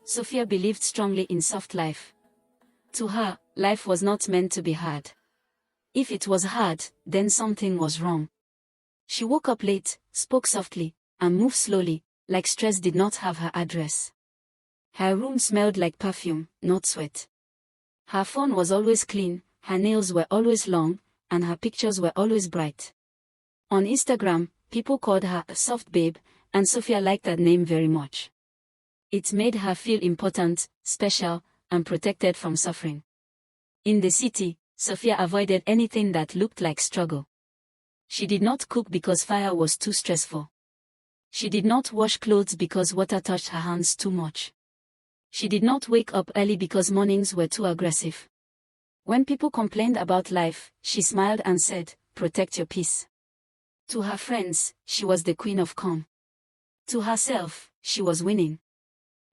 Sophia believed strongly in soft life. To her, life was not meant to be hard. If it was hard, then something was wrong. She woke up late, spoke softly, and moved slowly, like stress did not have her address. Her room smelled like perfume, not sweat. Her phone was always clean, her nails were always long, and her pictures were always bright. On Instagram, people called her a soft babe, and Sophia liked that name very much. It made her feel important, special, and protected from suffering. In the city, Sophia avoided anything that looked like struggle. She did not cook because fire was too stressful. She did not wash clothes because water touched her hands too much. She did not wake up early because mornings were too aggressive. When people complained about life, she smiled and said, "Protect your peace." To her friends, she was the queen of calm. To herself, she was winning.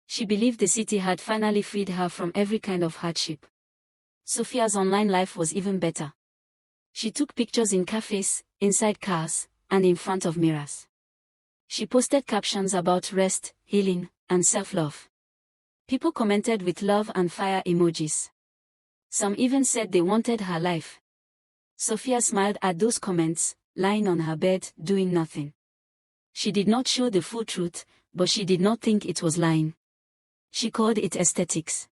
She believed the city had finally freed her from every kind of hardship. Sophia's online life was even better. She took pictures in cafes, inside cars, and in front of mirrors. She posted captions about rest, healing, and self-love. People commented with love and fire emojis. Some even said they wanted her life. Sophia smiled at those comments, lying on her bed, doing nothing. She did not show the full truth, but she did not think it was lying. She called it aesthetics.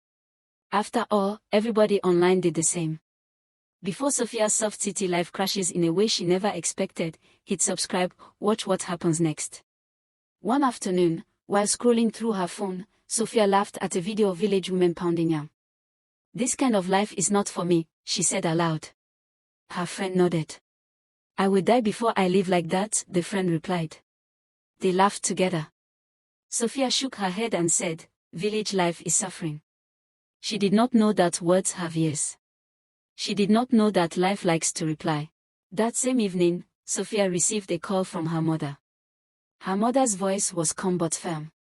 After all, everybody online did the same. Before Sophia's soft city life crashes in a way she never expected, hit subscribe, watch what happens next. One afternoon, while scrolling through her phone, Sophia laughed at a video of village women pounding yam. "This kind of life is not for me," she said aloud. Her friend nodded. "I will die before I live like that," the friend replied. They laughed together. Sophia shook her head and said, "Village life is suffering." She did not know that words have ears. She did not know that life likes to reply. That same evening, Sophia received a call from her mother. Her mother's voice was calm but firm.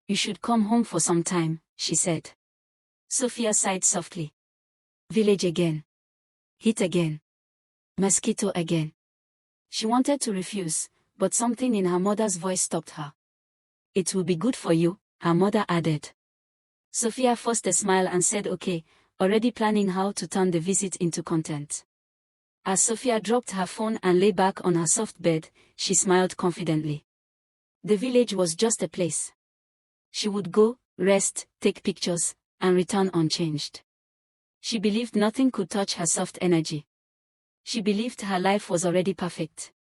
"You should come home for some time," she said. Sophia sighed softly. Village again. Heat again. Mosquito again. She wanted to refuse, but something in her mother's voice stopped her. "It will be good for you," her mother added. Sophia forced a smile and said okay, already planning how to turn the visit into content. As Sophia dropped her phone and lay back on her soft bed, she smiled confidently. The village was just a place. She would go, rest, take pictures, and return unchanged. She believed nothing could touch her soft energy. She believed her life was already perfect.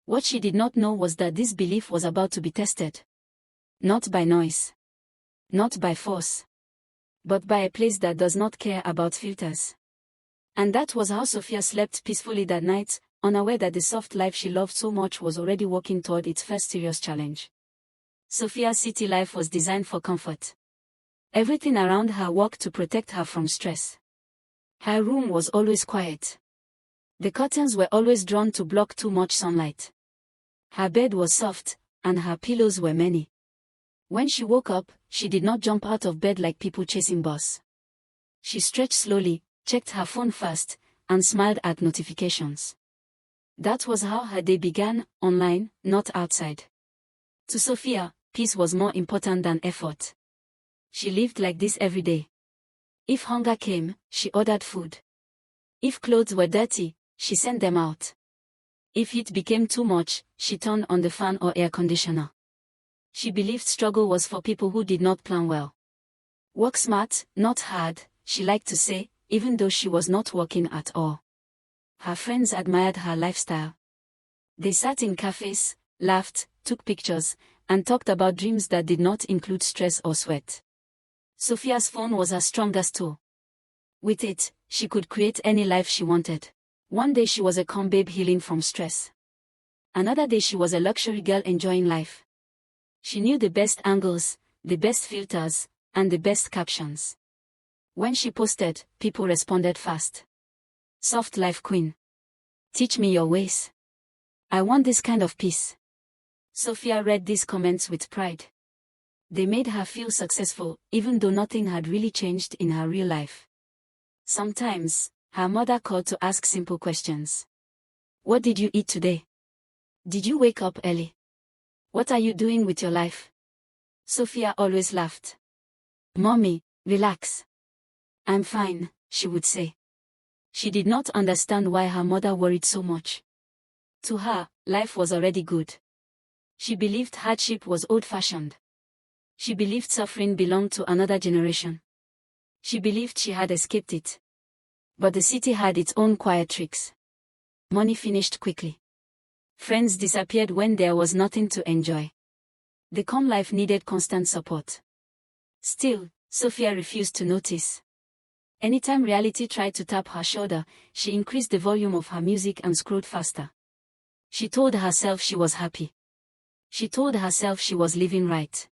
What she did not know was that this belief was about to be tested. Not by noise. Not by force. But by a place that does not care about filters. And that was how Sophia slept peacefully that night, unaware that the soft life she loved so much was already walking toward its first serious challenge. Sophia's city life was designed for comfort. Everything around her worked to protect her from stress. Her room was always quiet. The curtains were always drawn to block too much sunlight. Her bed was soft, and her pillows were many. When she woke up, she did not jump out of bed like people chasing bus. She stretched slowly, checked her phone first, and smiled at notifications. That was how her day began, online, not outside. To Sophia, peace was more important than effort. She lived like this every day. If hunger came, she ordered food. If clothes were dirty, she sent them out. If heat became too much, she turned on the fan or air conditioner. She believed struggle was for people who did not plan well. Work smart, not hard, she liked to say, even though she was not working at all. Her friends admired her lifestyle. They sat in cafes, laughed, took pictures, and talked about dreams that did not include stress or sweat. Sophia's phone was her strongest tool. With it, she could create any life she wanted. One day she was a calm babe healing from stress. Another day she was a luxury girl enjoying life. She knew the best angles, the best filters, and the best captions. When she posted, people responded fast. "Soft life queen. Teach me your ways. I want this kind of peace." Sophia read these comments with pride. They made her feel successful, even though nothing had really changed in her real life. Sometimes, her mother called to ask simple questions. "What did you eat today? Did you wake up early? What are you doing with your life?" Sophia always laughed. "Mommy, relax. I'm fine," she would say. She did not understand why her mother worried so much. To her, life was already good. She believed hardship was old-fashioned. She believed suffering belonged to another generation. She believed she had escaped it. But the city had its own quiet tricks. Money finished quickly. Friends disappeared when there was nothing to enjoy. The calm life needed constant support. Still, Sophia refused to notice. Anytime reality tried to tap her shoulder, she increased the volume of her music and scrolled faster. She told herself she was happy. She told herself she was living right.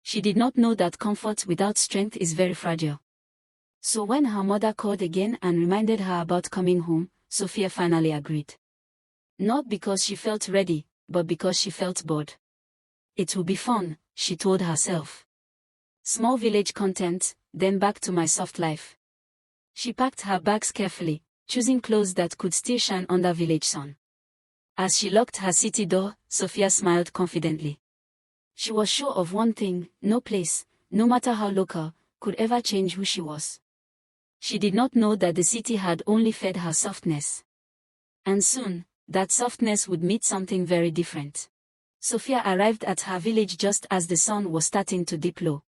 She did not know that comfort without strength is very fragile. So when her mother called again and reminded her about coming home, Sophia finally agreed. Not because she felt ready, but because she felt bored. It will be fun, she told herself. Small village content, then back to my soft life. She packed her bags carefully, choosing clothes that could still shine under village sun. As she locked her city door, Sophia smiled confidently. She was sure of one thing: no place, no matter how local, could ever change who she was. She did not know that the city had only fed her softness. And soon, that softness would meet something very different. Sophia arrived at her village just as the sun was starting to dip low.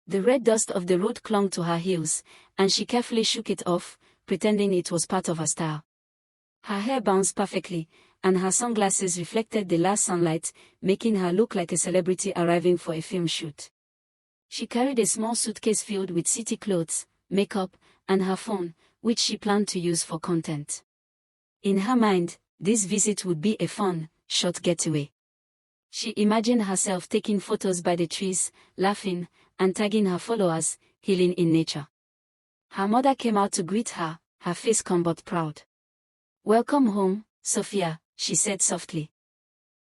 The red dust of the road clung to her heels, and she carefully shook it off, pretending it was part of her style. Her hair bounced perfectly, and her sunglasses reflected the last sunlight, making her look like a celebrity arriving for a film shoot. She carried a small suitcase filled with city clothes, makeup, and her phone, which she planned to use for content. In her mind, this visit would be a fun, short getaway. She imagined herself taking photos by the trees, laughing, and tagging her followers, healing in nature. Her mother came out to greet her, her face calm but proud. "Welcome home, Sophia," she said softly.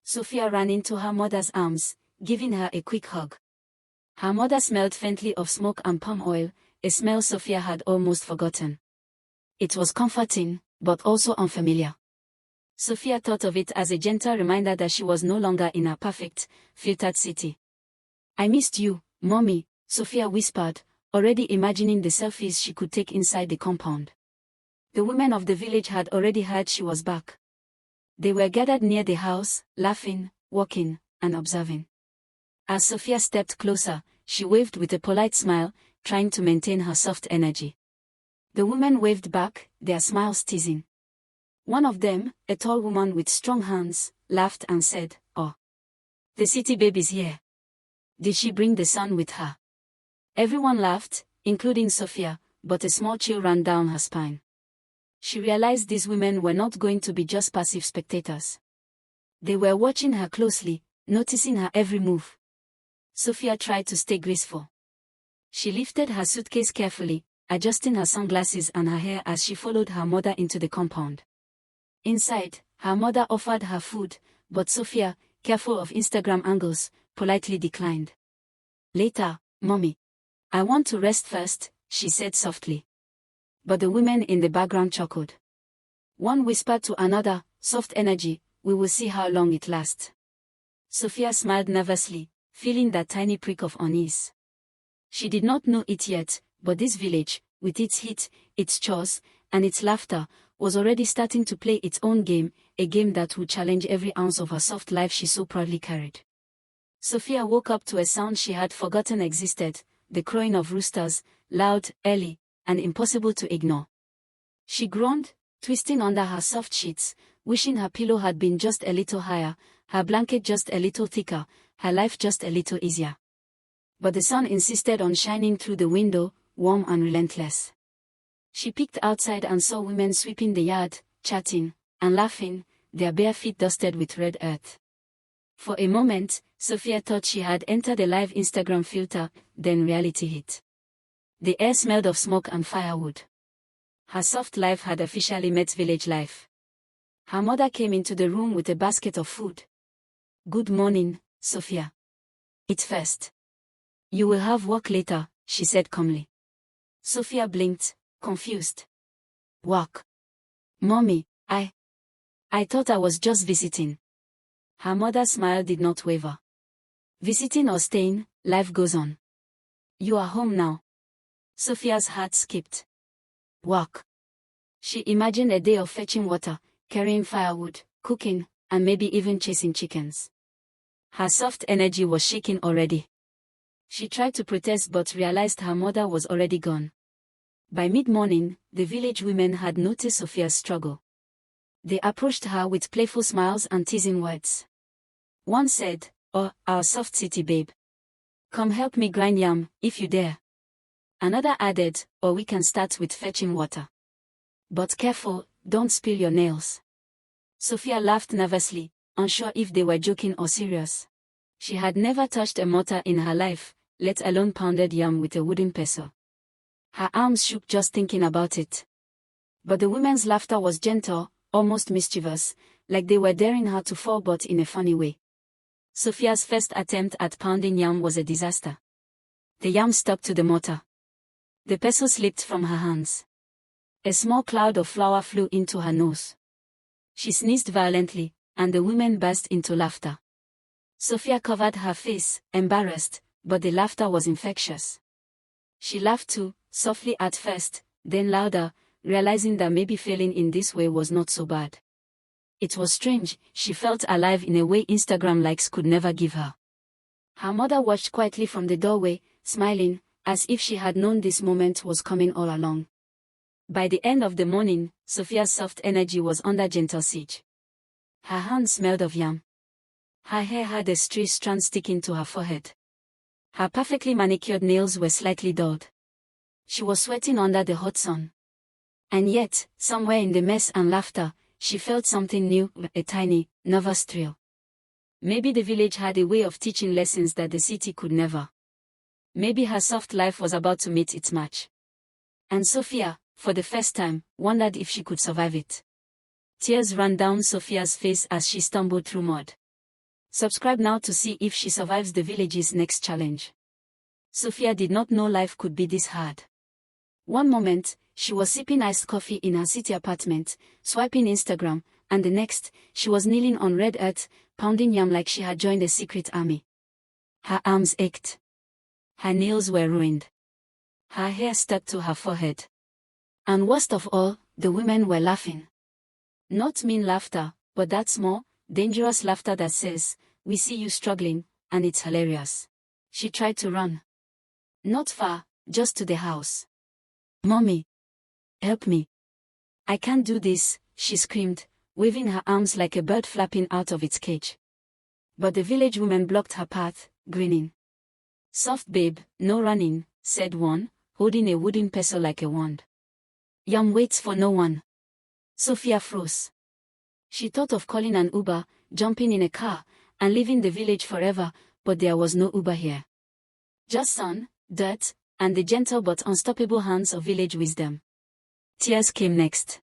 Sophia ran into her mother's arms, giving her a quick hug. Her mother smelled faintly of smoke and palm oil, a smell Sophia had almost forgotten. It was comforting, but also unfamiliar. Sophia thought of it as a gentle reminder that she was no longer in a perfect, filtered city. "I missed you, Mommy," Sophia whispered, already imagining the selfies she could take inside the compound. The women of the village had already heard she was back. They were gathered near the house, laughing, walking, and observing. As Sophia stepped closer, she waved with a polite smile, trying to maintain her soft energy. The women waved back, their smiles teasing. One of them, a tall woman with strong hands, laughed and said, "Oh, the city baby's here. Did she bring the sun with her?" Everyone laughed, including Sophia, but a small chill ran down her spine. She realized these women were not going to be just passive spectators. They were watching her closely, noticing her every move. Sophia tried to stay graceful. She lifted her suitcase carefully, adjusting her sunglasses and her hair as she followed her mother into the compound. Inside, her mother offered her food, but Sophia, careful of Instagram angles, politely declined. "Later, Mommy. I want to rest first," she said softly. But the women in the background chuckled. One whispered to another, "Soft energy, we will see how long it lasts." Sophia smiled nervously, feeling that tiny prick of unease. She did not know it yet, but this village, with its heat, its chores, and its laughter, was already starting to play its own game, a game that would challenge every ounce of her soft life she so proudly carried. Sophia woke up to a sound she had forgotten existed, the crowing of roosters, loud, early, and impossible to ignore. She groaned, twisting under her soft sheets, wishing her pillow had been just a little higher, her blanket just a little thicker, her life just a little easier. But the sun insisted on shining through the window, warm and relentless. She peeked outside and saw women sweeping the yard, chatting, and laughing, their bare feet dusted with red earth. For a moment, Sophia thought she had entered a live Instagram filter, then reality hit. The air smelled of smoke and firewood. Her soft life had officially met village life. Her mother came into the room with a basket of food. "Good morning, Sophia. Eat first. You will have work later," she said calmly. Sophia blinked, confused. "Work? Mommy, I thought I was just visiting." Her mother's smile did not waver. "Visiting or staying, life goes on. You are home now. Sophia's heart skipped. Work. She imagined a day of fetching water, carrying firewood, cooking, and maybe even chasing chickens. Her soft energy was shaking already. She tried to protest but realized her mother was already gone. By mid-morning, the village women had noticed Sophia's struggle. They approached her with playful smiles and teasing words. One said, "Oh, our soft city babe. Come help me grind yam, if you dare." Another added, "Or we can start with fetching water. But careful, don't spill your nails." Sophia laughed nervously, unsure if they were joking or serious. She had never touched a mortar in her life, let alone pounded yam with a wooden pestle. Her arms shook just thinking about it. But the women's laughter was gentle, almost mischievous, like they were daring her to fall but in a funny way. Sophia's first attempt at pounding yam was a disaster. The yam stuck to the mortar. The pestle slipped from her hands. A small cloud of flour flew into her nose. She sneezed violently, and the women burst into laughter. Sophia covered her face, embarrassed, but the laughter was infectious. She laughed too, softly at first, then louder, realizing that maybe failing in this way was not so bad. It was strange, she felt alive in a way Instagram likes could never give her. Her mother watched quietly from the doorway, smiling, as if she had known this moment was coming all along. By the end of the morning, Sophia's soft energy was under gentle siege. Her hands smelled of yam. Her hair had a stray strand sticking to her forehead. Her perfectly manicured nails were slightly dulled. She was sweating under the hot sun. And yet, somewhere in the mess and laughter, she felt something new, a tiny, nervous thrill. Maybe the village had a way of teaching lessons that the city could never. Maybe her soft life was about to meet its match. And Sophia, for the first time, wondered if she could survive it. Tears ran down Sophia's face as she stumbled through mud. Subscribe now to see if she survives the village's next challenge. Sophia did not know life could be this hard. One moment, she was sipping iced coffee in her city apartment, swiping Instagram, and the next, she was kneeling on red earth, pounding yam like she had joined a secret army. Her arms ached. Her nails were ruined. Her hair stuck to her forehead. And worst of all, the women were laughing. Not mean laughter, but that small, dangerous laughter that says, "We see you struggling, and it's hilarious." She tried to run. Not far, just to the house. "Mommy, help me. I can't do this," she screamed, waving her arms like a bird flapping out of its cage. But the village woman blocked her path, grinning. "Soft babe, no running," said one, holding a wooden pestle like a wand. "Yam waits for no one." Sophia froze. She thought of calling an Uber, jumping in a car, and leaving the village forever, but there was no Uber here. Just sun, dirt, and the gentle but unstoppable hands of village wisdom. Tears came next.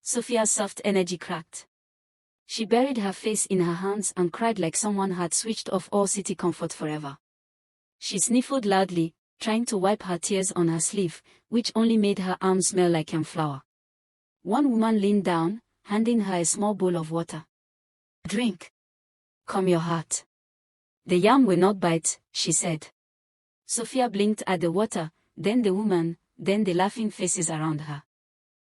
Sophia's soft energy cracked. She buried her face in her hands and cried like someone had switched off all city comfort forever. She sniffled loudly, trying to wipe her tears on her sleeve, which only made her arms smell like yam flour. One woman leaned down, handing her a small bowl of water. "Drink. Calm your heart. The yam will not bite," she said. Sophia blinked at the water, then the woman, then the laughing faces around her.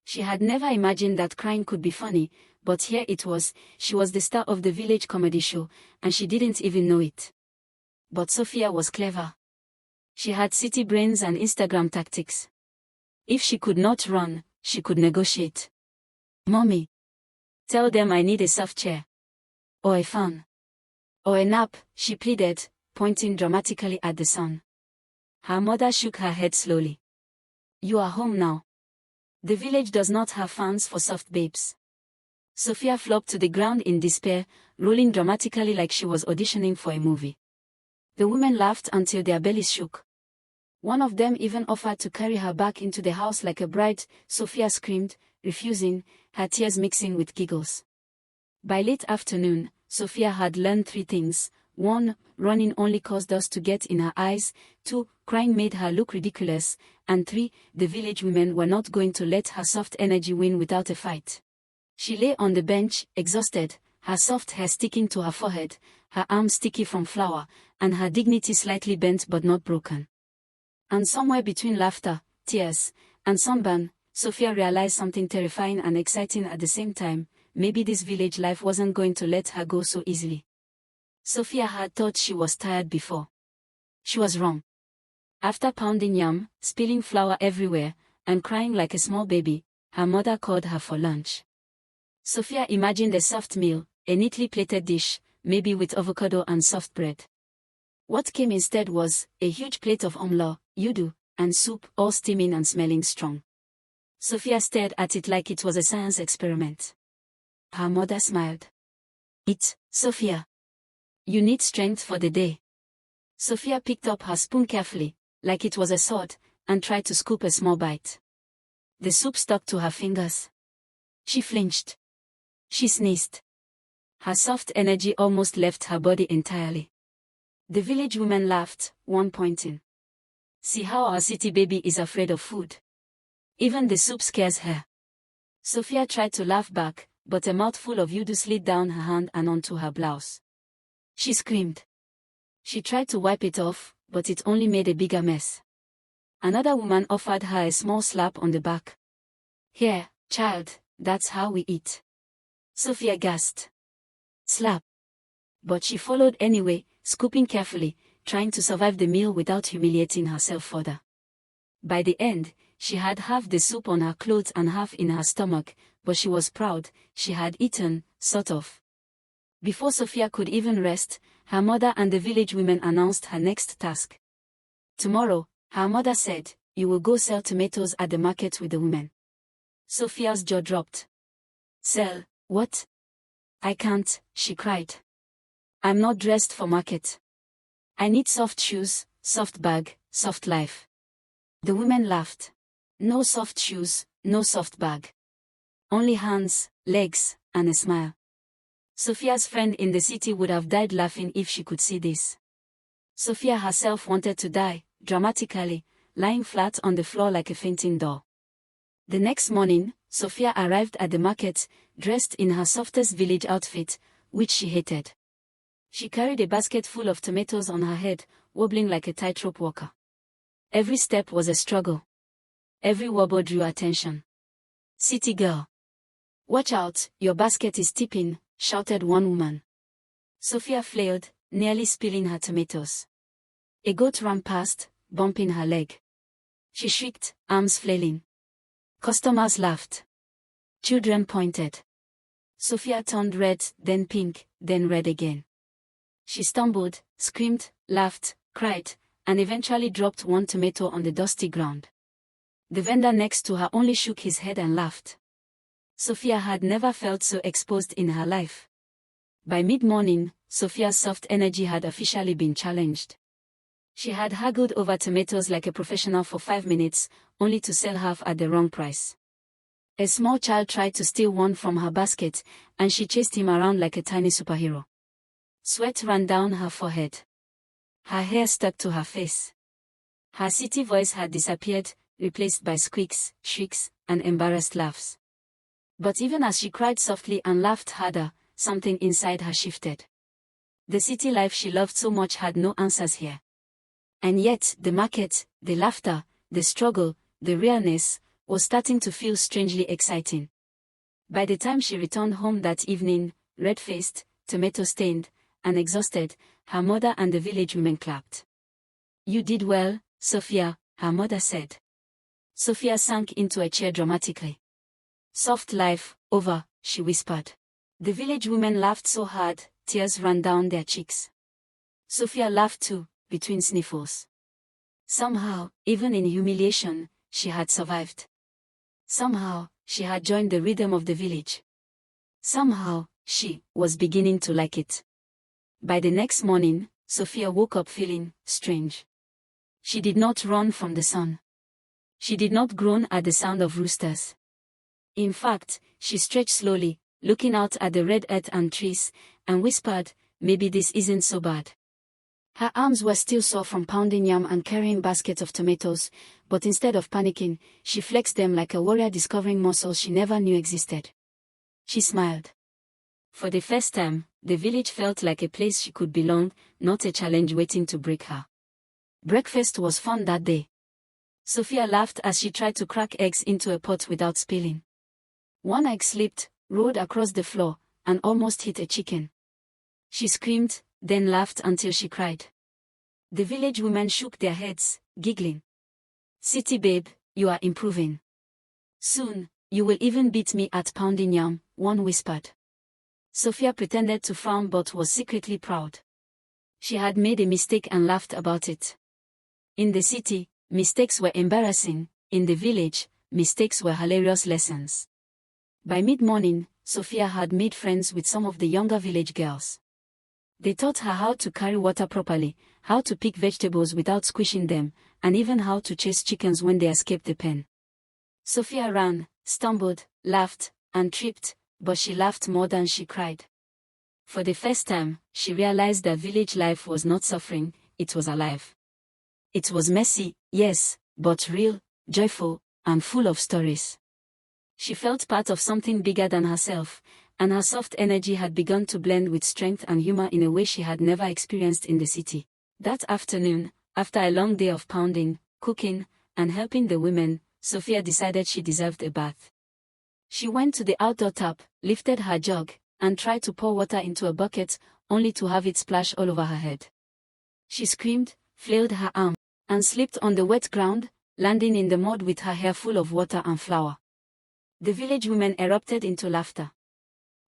She had never imagined that crying could be funny, but here it was. She was the star of the village comedy show, and she didn't even know it. But Sophia was clever. She had city brains and Instagram tactics. If she could not run, she could negotiate. "Mommy, tell them I need a soft chair. Or a fan. Or a nap," she pleaded, pointing dramatically at the sun. Her mother shook her head slowly. "You are home now. The village does not have fans for soft babes." Sophia flopped to the ground in despair, rolling dramatically like she was auditioning for a movie. The women laughed until their bellies shook. One of them even offered to carry her back into the house like a bride. Sophia screamed, refusing, her tears mixing with giggles. By late afternoon, Sophia had learned 3 things. 1. Running only caused dust to get in her eyes. 2. Crying made her look ridiculous. And 3. The village women were not going to let her soft energy win without a fight. She lay on the bench, exhausted, her soft hair sticking to her forehead, her arms sticky from flour, and her dignity slightly bent but not broken. And somewhere between laughter, tears, and sunburn, Sophia realized something terrifying and exciting at the same time. Maybe this village life wasn't going to let her go so easily. Sophia had thought she was tired before. She was wrong. After pounding yam, spilling flour everywhere, and crying like a small baby, her mother called her for lunch. Sophia imagined a soft meal, a neatly plated dish, maybe with avocado and soft bread. What came instead was a huge plate of omelette, yudu, and soup, all steaming and smelling strong. Sophia stared at it like it was a science experiment. Her mother smiled. "Eat, Sophia. You need strength for the day." Sophia picked up her spoon carefully, like it was a sword, and tried to scoop a small bite. The soup stuck to her fingers. She flinched. She sneezed. Her soft energy almost left her body entirely. The village women laughed, one pointing. "See how our city baby is afraid of food. Even the soup scares her." Sophia tried to laugh back, but a mouthful of yudu slid down her hand and onto her blouse. She screamed. She tried to wipe it off, but it only made a bigger mess. Another woman offered her a small slap on the back. "Here, child, that's how we eat." Sophia gasped. Slap. But she followed anyway, scooping carefully, trying to survive the meal without humiliating herself further. By the end, she had half the soup on her clothes and half in her stomach, but she was proud. She had eaten, sort of. Before Sophia could even rest, her mother and the village women announced her next task. Tomorrow, her mother said, you will go sell tomatoes at the market with the women. Sophia's jaw dropped. Sell, what? I can't, she cried. I'm not dressed for market. I need soft shoes, soft bag, soft life. The women laughed. No soft shoes, no soft bag. Only hands, legs, and a smile. Sophia's friend in the city would have died laughing if she could see this. Sophia herself wanted to die, dramatically, lying flat on the floor like a fainting doll. The next morning, Sophia arrived at the market, dressed in her softest village outfit, which she hated. She carried a basket full of tomatoes on her head, wobbling like a tightrope walker. Every step was a struggle. Every wobble drew attention. City girl. Watch out, your basket is tipping, shouted one woman. Sophia flailed, nearly spilling her tomatoes. A goat ran past, bumping her leg. She shrieked, arms flailing. Customers laughed. Children pointed. Sophia turned red, then pink, then red again. She stumbled, screamed, laughed, cried, and eventually dropped one tomato on the dusty ground. The vendor next to her only shook his head and laughed. Sophia had never felt so exposed in her life. By mid-morning, Sophia's soft energy had officially been challenged. She had haggled over tomatoes like a professional for 5 minutes, only to sell half at the wrong price. A small child tried to steal one from her basket, and she chased him around like a tiny superhero. Sweat ran down her forehead. Her hair stuck to her face. Her city voice had disappeared, replaced by squeaks, shrieks, and embarrassed laughs. But even as she cried softly and laughed harder, something inside her shifted. The city life she loved so much had no answers here. And yet, the market, the laughter, the struggle, the realness, was starting to feel strangely exciting. By the time she returned home that evening, red-faced, tomato-stained, and exhausted, her mother and the village women clapped. You did well, Sophia, her mother said. Sophia sank into a chair dramatically. Soft life, over, she whispered. The village women laughed so hard, tears ran down their cheeks. Sophia laughed too, between sniffles. Somehow, even in humiliation, she had survived. Somehow, she had joined the rhythm of the village. Somehow, she was beginning to like it. By the next morning, Sophia woke up feeling strange. She did not run from the sun. She did not groan at the sound of roosters. In fact, she stretched slowly, looking out at the red earth and trees, and whispered, maybe this isn't so bad. Her arms were still sore from pounding yam and carrying baskets of tomatoes, but instead of panicking, she flexed them like a warrior discovering muscles she never knew existed. She smiled. For the first time, the village felt like a place she could belong, not a challenge waiting to break her. Breakfast was fun that day. Sophia laughed as she tried to crack eggs into a pot without spilling. One egg slipped, rolled across the floor, and almost hit a chicken. She screamed, then laughed until she cried. The village women shook their heads, giggling. "City babe, you are improving. Soon, you will even beat me at pounding yam," one whispered. Sophia pretended to frown but was secretly proud. She had made a mistake and laughed about it. In the city, mistakes were embarrassing. In the village, mistakes were hilarious lessons. By mid-morning, Sophia had made friends with some of the younger village girls. They taught her how to carry water properly, how to pick vegetables without squishing them, and even how to chase chickens when they escaped the pen. Sophia ran, stumbled, laughed, and tripped, but she laughed more than she cried. For the first time, she realized that village life was not suffering, it was alive. It was messy, yes, but real, joyful, and full of stories. She felt part of something bigger than herself, and her soft energy had begun to blend with strength and humor in a way she had never experienced in the city. That afternoon, after a long day of pounding, cooking, and helping the women, Sophia decided she deserved a bath. She went to the outdoor tap, lifted her jug, and tried to pour water into a bucket, only to have it splash all over her head. She screamed, flailed her arm, and slipped on the wet ground, landing in the mud with her hair full of water and flour. The village women erupted into laughter.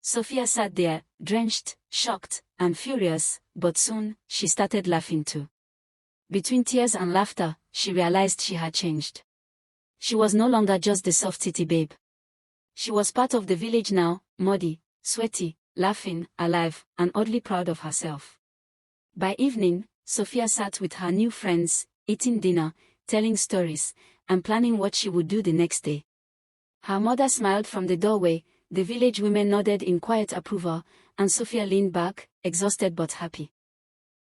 Sophia sat there, drenched, shocked, and furious, but soon, she started laughing too. Between tears and laughter, she realized she had changed. She was no longer just the soft city babe. She was part of the village now, muddy, sweaty, laughing, alive, and oddly proud of herself. By evening, Sophia sat with her new friends, eating dinner, telling stories, and planning what she would do the next day. Her mother smiled from the doorway, the village women nodded in quiet approval, and Sophia leaned back, exhausted but happy.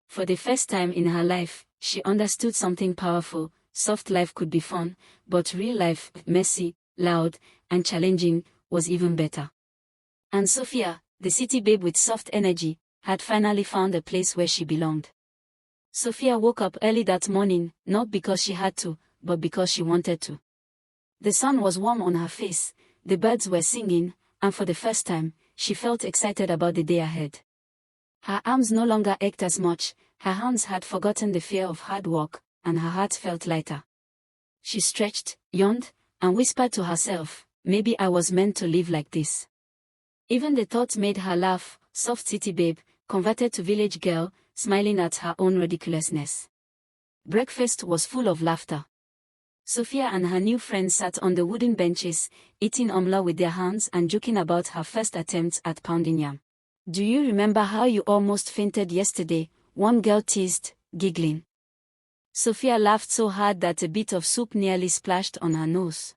For the first time in her life, she understood something powerful. Soft life could be fun, but real life, messy, loud, and challenging, was even better. And Sophia, the city babe with soft energy, had finally found a place where she belonged. Sophia woke up early that morning, not because she had to, but because she wanted to. The sun was warm on her face, the birds were singing, and for the first time, she felt excited about the day ahead. Her arms no longer ached as much, her hands had forgotten the fear of hard work, and her heart felt lighter. She stretched, yawned, and whispered to herself, "Maybe I was meant to live like this." Even the thought made her laugh, soft city babe, converted to village girl, smiling at her own ridiculousness. Breakfast was full of laughter. Sophia and her new friends sat on the wooden benches, eating omelette with their hands and joking about her first attempt at pounding yam. "Do you remember how you almost fainted yesterday?" one girl teased, giggling. Sophia laughed so hard that a bit of soup nearly splashed on her nose.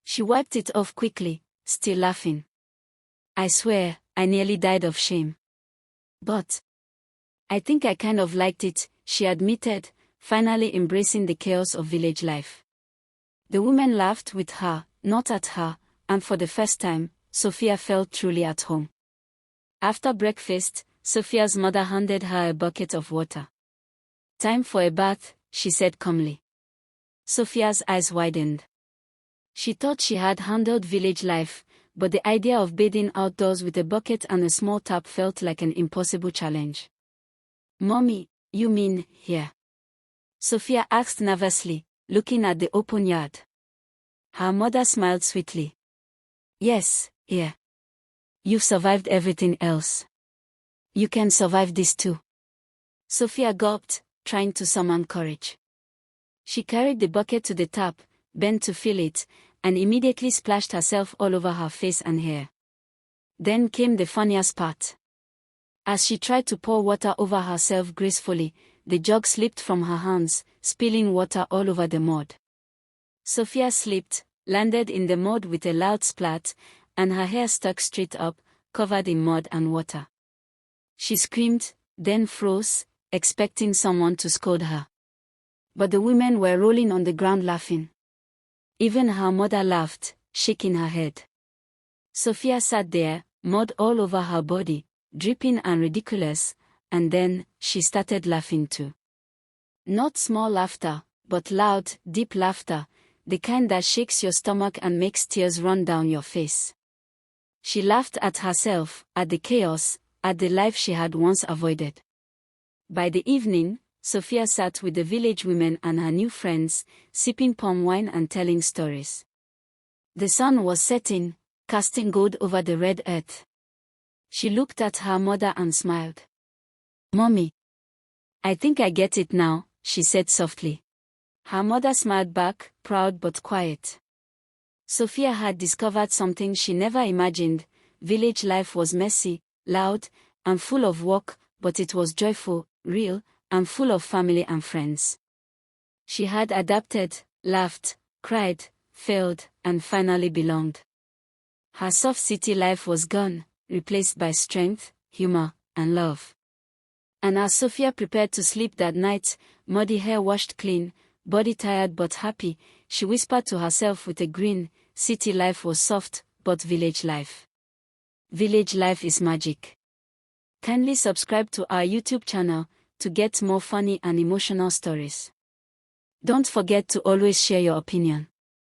She wiped it off quickly, still laughing. "I swear, I nearly died of shame. But I think I kind of liked it," she admitted, finally embracing the chaos of village life. The women laughed with her, not at her, and for the first time, Sophia felt truly at home. After breakfast, Sophia's mother handed her a bucket of water. "Time for a bath," she said calmly. Sophia's eyes widened. She thought she had handled village life, but the idea of bathing outdoors with a bucket and a small tap felt like an impossible challenge. "Mommy, you mean here?" Sophia asked nervously, looking at the open yard. Her mother smiled sweetly. "Yes, here. You've survived everything else. You can survive this too." Sophia gulped, trying to summon courage. She carried the bucket to the tap, bent to fill it, and immediately splashed herself all over her face and hair. Then came the funniest part. As she tried to pour water over herself gracefully, the jug slipped from her hands, spilling water all over the mud. Sophia slipped, landed in the mud with a loud splat, and her hair stuck straight up, covered in mud and water. She screamed, then froze, expecting someone to scold her. But the women were rolling on the ground laughing. Even her mother laughed, shaking her head. Sophia sat there, mud all over her body, dripping and ridiculous, and then she started laughing too. Not small laughter, but loud, deep laughter, the kind that shakes your stomach and makes tears run down your face. She laughed at herself, at the chaos, at the life she had once avoided. By the evening, Sophia sat with the village women and her new friends, sipping palm wine and telling stories. The sun was setting, casting gold over the red earth. She looked at her mother and smiled. "Mommy, I think I get it now," she said softly. Her mother smiled back, proud but quiet. Sophia had discovered something she never imagined. Village life was messy, loud, and full of work, but it was joyful, real, and full of family and friends. She had adapted, laughed, cried, failed, and finally belonged. Her soft city life was gone, replaced by strength, humor, and love. And as Sophia prepared to sleep that night, muddy hair washed clean, body tired but happy, she whispered to herself with a grin, "City life was soft, but village life. Village life is magic." Kindly subscribe to our YouTube channel to get more funny and emotional stories. Don't forget to always share your opinion.